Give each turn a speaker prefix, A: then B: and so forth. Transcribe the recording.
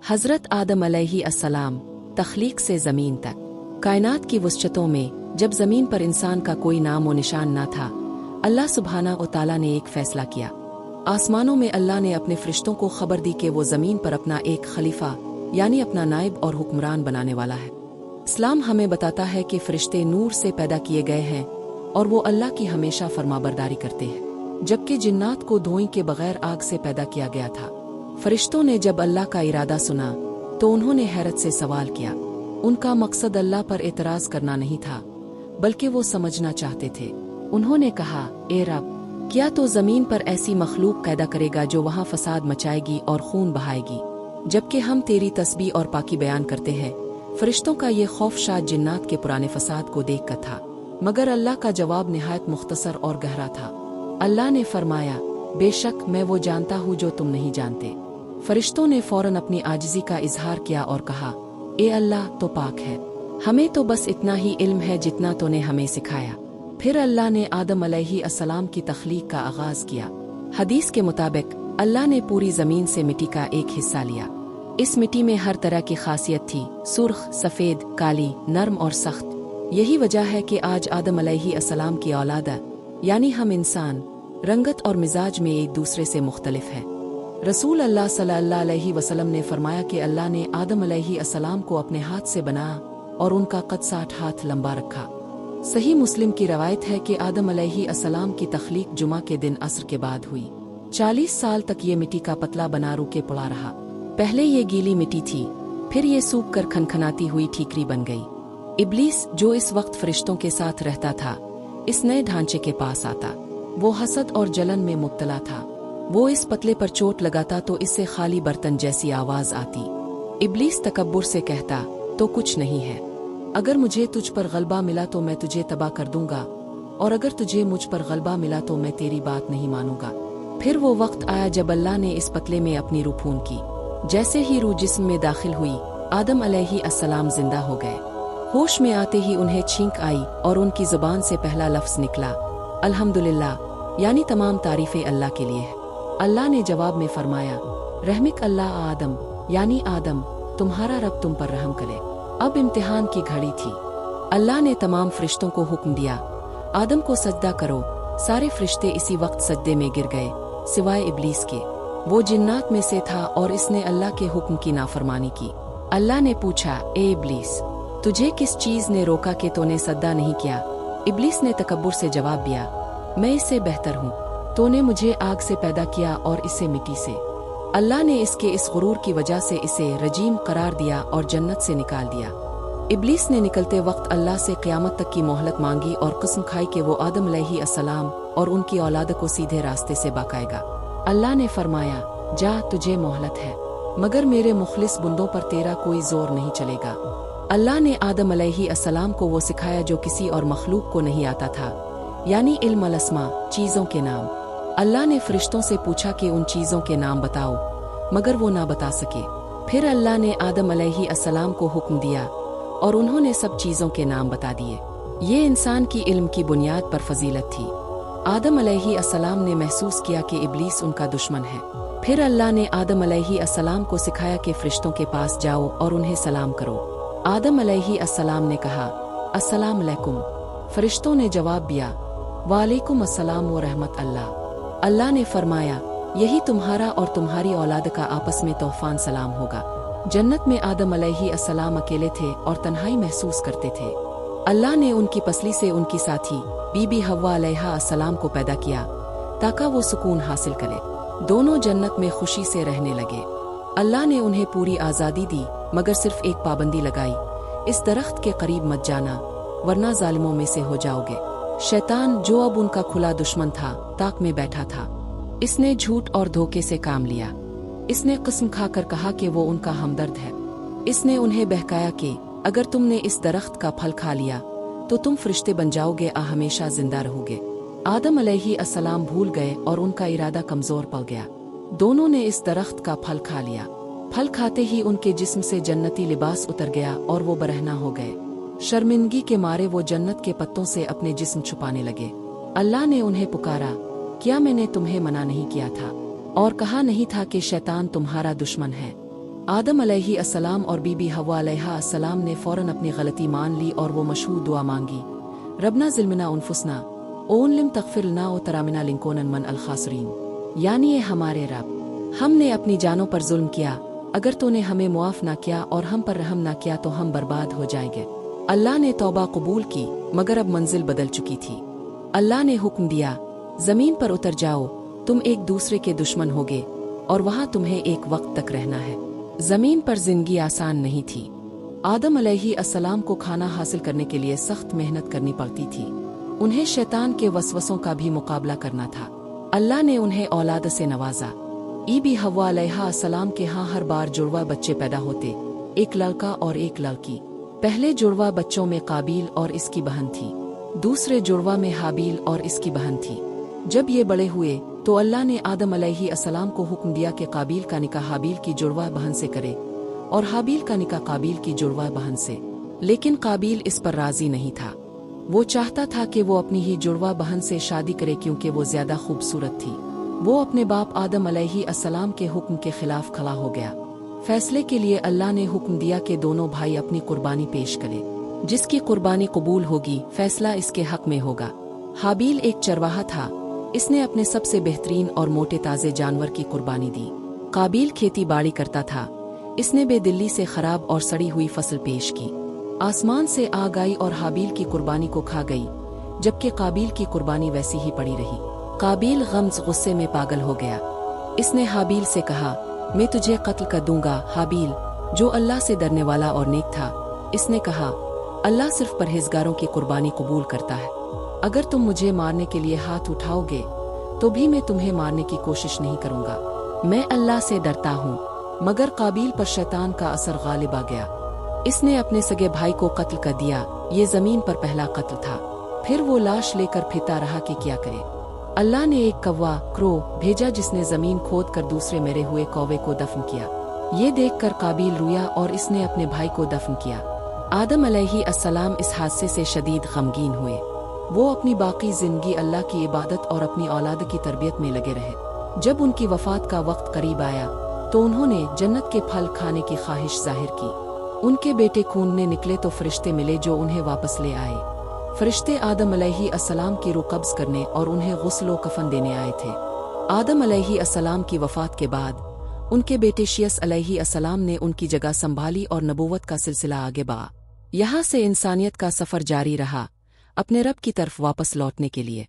A: हज़रत आदम अलैहिस्सलाम, तख्लीक से ज़मीन तक। कायनात की वुसअतों में जब ज़मीन पर इंसान का कोई नाम व निशान ना था, अल्लाह सुब्हाना व तआला ने एक फ़ैसला किया। आसमानों में अल्लाह ने अपने फ़रिश्तों को खबर दी कि वो ज़मीन पर अपना एक खलीफा यानी अपना नायब और हुक्मरान बनाने वाला है। इस्लाम हमें बताता है कि फ़रिश्ते नूर से पैदा किए गए हैं और वो अल्लाह की हमेशा फरमाबरदारी करते हैं, जबकि जिन्नात को धोई के बगैर आग से पैदा किया गया था। फ़रिश्तों ने जब अल्लाह का इरादा सुना तो उन्होंने हैरत से सवाल किया। उनका मकसद अल्लाह पर एतराज़ करना नहीं था, बल्कि वो समझना चाहते थे। उन्होंने कहा, ए रब, क्या तो ज़मीन पर ऐसी मखलूक पैदा करेगा जो वहाँ फसाद मचाएगी और खून बहाएगी, जबकि हम तेरी तस्बीह और पाकी बयान करते हैं। फ़रिश्तों का ये खौफशाद जिन्नात के पुराने फसाद को देख कर था, मगर अल्लाह का जवाब निहायत मुख्तसर और गहरा था। अल्लाह ने फरमाया, बेशक मैं वो जानता हूँ जो तुम नहीं जानते। फ़रिश्तों ने फ़ौरन अपनी आजिज़ी का इजहार किया और कहा, ए अल्लाह तो पाक है, हमें तो बस इतना ही इल्म है जितना तूने हमें सिखाया। फिर अल्लाह ने आदम अलैहिस्सलाम की तख्लीक का आगाज़ किया। हदीस के मुताबिक अल्लाह ने पूरी ज़मीन से मिट्टी का एक हिस्सा लिया। इस मिट्टी में हर तरह की खासियत थी, सुर्ख, सफ़ेद, काली, नर्म और सख्त। यही वजह है कि आज आदम अलैहिस्सलाम की औलाद यानी हम इंसान रंगत और मिजाज में एक दूसरे से मुख्तलिफ है। रसूल अल्लाह सल्लल्लाहु अलैहि वसल्लम ने फरमाया कि अल्लाह ने आदम अलैहिस्सलाम को अपने हाथ से बनाया और उनका कद 60 हाथ लंबा रखा। सही मुस्लिम की रवायत है कि आदम अलैहिस्सलाम की तख्लीक जुमा के दिन असर के बाद हुई। 40 साल तक ये मिट्टी का पतला बना रूके पड़ा रहा। पहले ये गीली मिट्टी थी, फिर ये सूख कर खनखनाती हुई ठीकरी बन गई। इब्लीस जो इस वक्त फरिश्तों के साथ रहता था, इस नए ढांचे के पास आता। वो हसद और जलन में मुब्तला था। वो इस पतले पर चोट लगाता तो इससे खाली बर्तन जैसी आवाज आती। इब्लीस तकब्बुर से कहता, तो कुछ नहीं है, अगर मुझे तुझ पर गलबा मिला तो मैं तुझे तबाह कर दूंगा, और अगर तुझे मुझ पर गलबा मिला तो मैं तेरी बात नहीं मानूंगा। फिर वो वक्त आया जब अल्लाह ने इस पतले में अपनी रूह फूंक की। जैसे ही रूह जिस्म में दाखिल हुई, आदम अलैहिस्सलाम जिंदा हो गए। होश में आते ही उन्हें छींक आई और उनकी जुबान से पहला लफ्ज निकला, अल्हम्दुलिल्लाह, यानी तमाम तारीफें अल्लाह के लिए है। अल्लाह ने जवाब में फरमाया, रहमिक अल्लाह आदम, यानी आदम, तुम्हारा रब तुम पर रहम करे। अब इम्तिहान की घड़ी थी। अल्लाह ने तमाम फरिश्तों को हुक्म दिया, आदम को सजदा करो। सारे फरिश्ते इसी वक्त सजदे में गिर गए, सिवाय इब्लीस के। वो जिन्नात में से था और इसने अल्लाह के हुक्म की नाफरमानी की। अल्लाह ने पूछा, ए इब्लीस, तुझे किस चीज ने रोका कि तूने सजदा नहीं किया? इब्लीस ने तकब्बुर से जवाब दिया, मैं इससे बेहतर हूँ। तूने मुझे आग से पैदा किया और इसे मिट्टी से। अल्लाह ने इसके इस गुरूर की वजह से इसे रजीम करार दिया और जन्नत से निकाल दिया। इब्लीस ने निकलते वक्त अल्लाह से क़यामत तक की मोहलत मांगी और कसम खाई कि वो आदम अलैहिस्सलाम और उनकी औलाद को सीधे रास्ते से बकाएगा। अल्लाह ने फरमाया, जा, तुझे मोहलत है, मगर मेरे मुखलिस बुंदों पर तेरा कोई जोर नहीं चलेगा। अल्लाह ने आदम अलैहिस्सलाम को वो सिखाया जो किसी और मखलूक को नहीं आता था, यानी इल्म अल-अस्मा, चीज़ों के नाम। अल्लाह ने फरिश्तों से पूछा कि उन चीज़ों के नाम बताओ, मगर वो ना बता सके। फिर अल्लाह ने आदम अलैहिस्सलाम को हुक्म दिया और उन्होंने सब चीज़ों के नाम बता दिए। ये इंसान की इल्म की बुनियाद पर फजीलत थी। आदम अलैहिस्सलाम ने महसूस किया कि इब्लीस उनका दुश्मन है। फिर अल्लाह ने आदम अलैहिस्सलाम को सिखाया कि फरिश्तों के पास जाओ और उन्हें सलाम करो। आदम अलैहिस्सलाम ने कहा, अस्सलाम अलैकुम। फरिश्तों ने जवाब दिया, वालेकुम अस्सलाम व रहमत अल्लाह। अल्लाह ने फरमाया, यही तुम्हारा और तुम्हारी औलाद का आपस में तोहफान सलाम होगा। जन्नत में आदम अलैहिस्सलाम अकेले थे और तन्हाई महसूस करते थे। अल्लाह ने उनकी पसली से उनकी साथी बीबी हव्वा अलैहिस्सलाम को पैदा किया ताकि वो सुकून हासिल करे। दोनों जन्नत में खुशी से रहने लगे। अल्लाह ने उन्हें पूरी आज़ादी दी, मगर सिर्फ एक पाबंदी लगाई, इस दरख्त के करीब मत जाना, वरना जालिमों में से हो जाओगे। शैतान जो अब उनका खुला दुश्मन था, ताक में बैठा था। इसने झूठ और धोखे से काम लिया। इसने कसम खाकर कहा कि वो उनका हमदर्द है। इसने उन्हें बहकाया कि अगर तुमने इस दरख्त का फल खा लिया तो तुम फरिश्ते बन जाओगे, हमेशा जिंदा रहोगे। आदम अलैहिस्सलाम भूल गए और उनका इरादा कमजोर पड़ गया। दोनों ने इस दरख्त का फल खा लिया। फल खाते ही उनके जिस्म से जन्नती लिबास उतर गया और वो बरहना हो गए। शर्मिंदगी के मारे वो जन्नत के पत्तों से अपने जिस्म छुपाने लगे। अल्लाह ने उन्हें पुकारा, क्या मैंने तुम्हें मना नहीं किया था और कहा नहीं था कि शैतान तुम्हारा दुश्मन है? आदम अलैहिस्सलाम और बीबी हव्वा अलैहिस्सलाम ने फौरन अपनी गलती मान ली और वो मशहूर दुआ मांगी, रब्ना ज़िलमना उनफुसना ओन लिम तगफिर लना व तरामिना लिंकोनन मन अल खासरीन, यानी ये हमारे रब, हमने अपनी जानों पर जुल्म किया, अगर तूने हमें मुआफ ना किया और हम पर रहम ना किया तो हम बर्बाद हो जाएंगे। अल्लाह ने तौबा कबूल की, मगर अब मंजिल बदल चुकी थी। अल्लाह ने हुक्म दिया, जमीन पर उतर जाओ, तुम एक दूसरे के दुश्मन होगे और वहां तुम्हें एक वक्त तक रहना है। जमीन पर जिंदगी आसान नहीं थी। आदम अलैहिस्सलाम को खाना हासिल करने के लिए सख्त मेहनत करनी पड़ती थी। उन्हें शैतान के वसवसों का भी मुकाबला करना था। अल्लाह ने उन्हें औलाद से नवाजा। बीबी हव्वा अलैहिस्सलाम के यहाँ हर बार जुड़वा बच्चे पैदा होते, एक लड़का और एक लड़की। पहले जुड़वा बच्चों में काबील और इसकी बहन थी, दूसरे जुड़वा में हाबील और इसकी बहन थी। जब ये बड़े हुए तो अल्लाह ने आदम अलैहिस्सलाम को हुक्म दिया कि काबील का निकाह हाबील की जुड़वा बहन से करे और हाबील का निकाह काबील की जुड़वा बहन से। लेकिन काबील इस पर राजी नहीं था। वो चाहता था कि वो अपनी ही जुड़वा बहन से शादी करे क्योंकि वो ज्यादा खूबसूरत थी। वो अपने बाप आदम अलैहिस्सलाम के हुक्म के खिलाफ खड़ा हो गया। फैसले के लिए अल्लाह ने हुक्म दिया कि दोनों भाई अपनी कुर्बानी पेश करें। जिसकी कुर्बानी कबूल होगी फैसला इसके हक में होगा। हाबील एक चरवाहा था, इसने अपने सबसे बेहतरीन और मोटे ताजे जानवर की कुर्बानी दी। काबील खेती बाड़ी करता था, इसने बेदिल्ली से खराब और सड़ी हुई फसल पेश की। आसमान से आग आई और हाबील की कुर्बानी को खा गई, जबकि काबील की कुर्बानी वैसी ही पड़ी रही। काबील गम्ज गुस्से में पागल हो गया। इसने हाबील से कहा, मैं तुझे कत्ल कर दूंगा। हाबील, जो अल्लाह से डरने वाला और नेक था, इसने कहा, अल्लाह सिर्फ परहेजगारों की कुर्बानी कबूल करता है। अगर तुम मुझे मारने के लिए हाथ उठाओगे तो भी मैं तुम्हें मारने की कोशिश नहीं करूंगा। मैं अल्लाह से डरता हूँ। मगर काबील पर शैतान का असर गालिब आ गया। इसने अपने सगे भाई को कत्ल कर दिया। ये जमीन पर पहला कत्ल था। फिर वो लाश लेकर फिरता रहा कि क्या करे। अल्लाह ने एक कौवा क्रो भेजा जिसने जमीन खोद कर दूसरे मरे हुए कौवे को दफन किया। ये देखकर काबील रोया और इसने अपने भाई को दफन किया। आदम अलैहिस्सलाम इस हादसे से शदीद गमगीन हुए। वो अपनी बाकी जिंदगी अल्लाह की इबादत और अपनी औलाद की तरबियत में लगे रहे। जब उनकी वफात का वक्त करीब आया तो उन्होंने जन्नत के फल खाने की ख्वाहिश जाहिर की। उनके बेटे खूनने निकले तो फरिश्ते मिले जो उन्हें वापस ले आए। फरिश्ते आदम अलैहिस्सलाम की रूह कब्ज करने और उन्हें गुस्ल व कफन देने आए थे। आदम अलैहिस्सलाम की वफात के बाद उनके बेटे शीस अलैहिस्सलाम ने उनकी जगह संभाली और नबूवत का सिलसिला आगे बढ़ा। यहाँ से इंसानियत का सफर जारी रहा अपने रब की तरफ वापस लौटने के लिए।